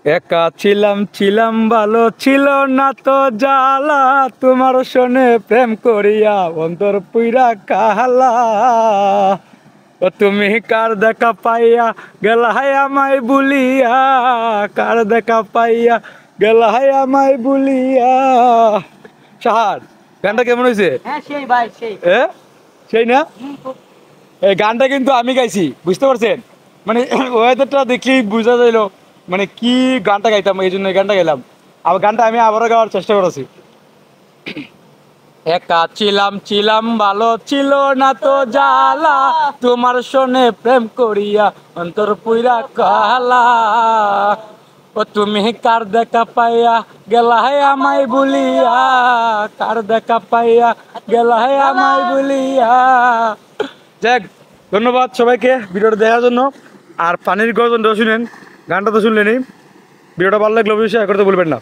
একা ছিলাম ছিলাম ভালো ছিল না তো জ্বালা, তোমার শোনে প্রেম করিয়া অন্তর পুইরা কাহালা। ও তুমি কার দেখা পাইয়া গেলা হাই আমায় বুলিয়া, কার দেখা পাইয়া গেলা হাই আমায় বুলিয়া। সাহার গানটা কেমন হয়েছে? হ্যাঁ সেই ভাই সেই সেই না, এই গানটা কিন্তু আমি গাইছি, বুঝতে পারছেন? মানে ওয়েদারটা দেখলেই বোঝা যাইলো মানে কি গানটা গাইতাম, এই জন্য এই গানটা গাইলাম। আবার গানটা আমি আবারও গাওয়ার চেষ্টা করেছি। একা ছিলাম ছিলাম ভালো ছিল না তো জ্বালা, তোমার শোনে প্রেম করিয়া অন্তর পুইরা কালা। ও তুমি কার দেখা পাইয়া গেলা হে আমায় বলিয়া, কার দেখা পাইয়া গেলা হে আমায় বলিয়া। যাক, ধন্যবাদ সবাইকে ভিডিওটা দেখার জন্য। আর পানির গর্জনটা শুনেন, গানটা তো শুনলেনই। ভিডিওটা ভালো লাগলে অবশ্যই শেয়ার করতে ভুলবেন না।